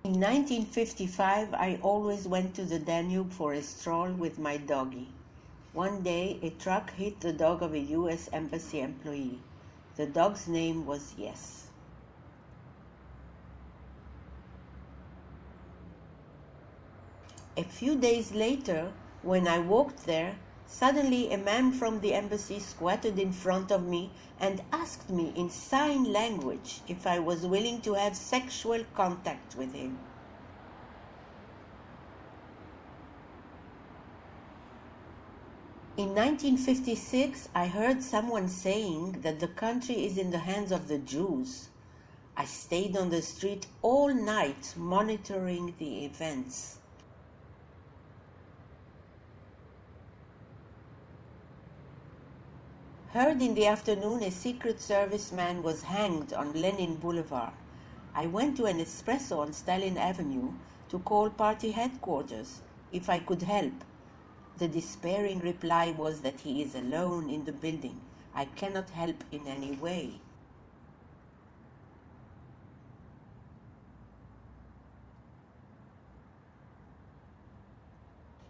In 1955, I always went to the Danube for a stroll with my doggie. One day, a truck hit the dog of a U.S. Embassy employee. The dog's name was Yes. A few days later, when I walked there, suddenly a man from the embassy squatted in front of me and asked me in sign language if I was willing to have sexual contact with him. In 1956, I heard someone saying that the country is in the hands of the Jews. I stayed on the street all night monitoring the events. Heard in the afternoon a Secret Service man was hanged on Lenin Boulevard. I went to an espresso on Stalin Avenue to call party headquarters if I could help. The despairing reply was that he is alone in the building. I cannot help in any way.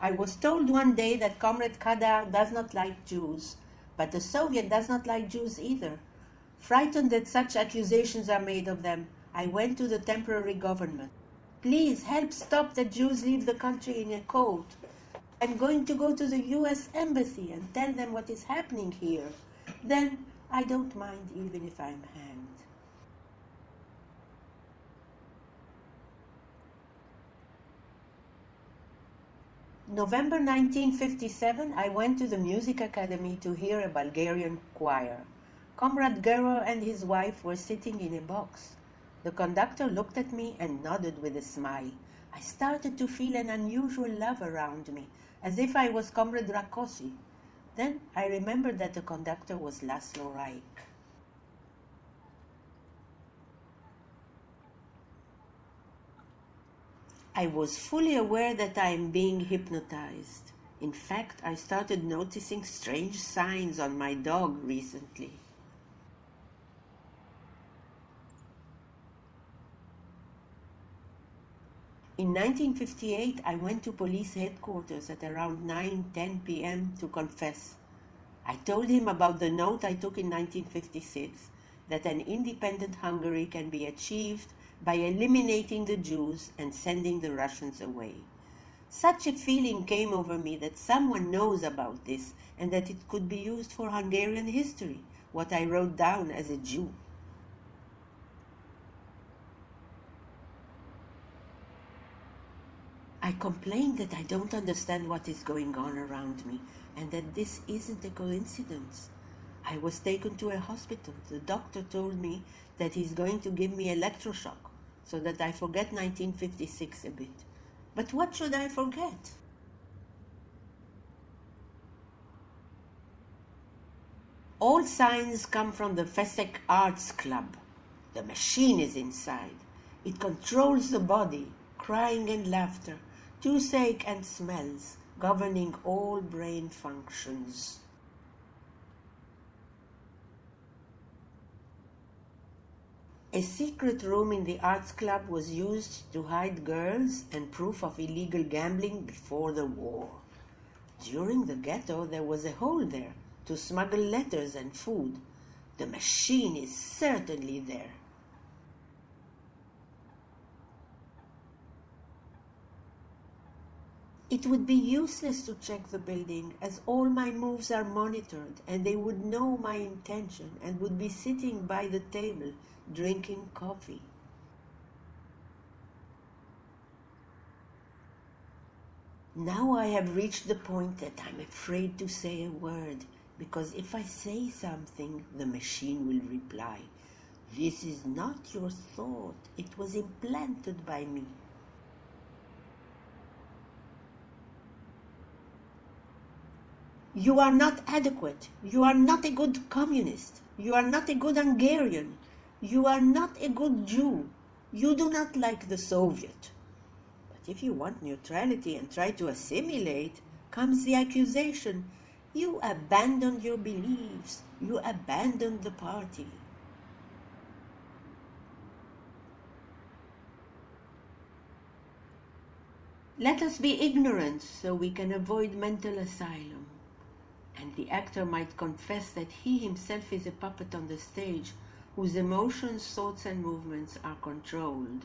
I was told one day that Comrade Kadar does not like Jews, but the Soviet does not like Jews either. Frightened that such accusations are made of them, I went to the temporary government. Please help stop the Jews leave the country in a coat. I'm going to go to the U.S. Embassy and tell them what is happening here. Then I don't mind even if I'm hanged. November 1957, I went to the music academy to hear a Bulgarian choir. Comrade Gero and his wife were sitting in a box. The conductor looked at me and nodded with a smile. I started to feel an unusual love around me, as if I was Comrade Rakosi. Then I remembered that the conductor was Laszlo Reich. I was fully aware that I am being hypnotized. In fact, I started noticing strange signs on my dog recently. In 1958, I went to police headquarters at around 9-10 p.m. to confess. I told him about the note I took in 1956, that an independent Hungary can be achieved by eliminating the Jews and sending the Russians away. Such a feeling came over me that someone knows about this and that it could be used for Hungarian history, what I wrote down as a Jew. I complained that I don't understand what is going on around me and that this isn't a coincidence. I was taken to a hospital. The doctor told me that he's going to give me electroshock so that I forget 1956 a bit. But what should I forget? All signs come from the Fészek Arts Club. The machine is inside. It controls the body, crying and laughter, toothache and smells, governing all brain functions. A secret room in the Arts Club was used to hide girls and proof of illegal gambling before the war. During the ghetto, there was a hole there to smuggle letters and food. The machine is certainly there. It would be useless to check the building, as all my moves are monitored, and they would know my intention and would be sitting by the table drinking coffee. Now I have reached the point that I'm afraid to say a word, because if I say something, the machine will reply, "This is not your thought, it was implanted by me." You are not adequate. You are not a good communist. You are not a good Hungarian. You are not a good Jew. You do not like the Soviet. But if you want neutrality and try to assimilate, comes the accusation, you abandoned your beliefs. You abandoned the party. Let us be ignorant so we can avoid mental asylum. And the actor might confess that he himself is a puppet on the stage whose emotions, thoughts, and movements are controlled.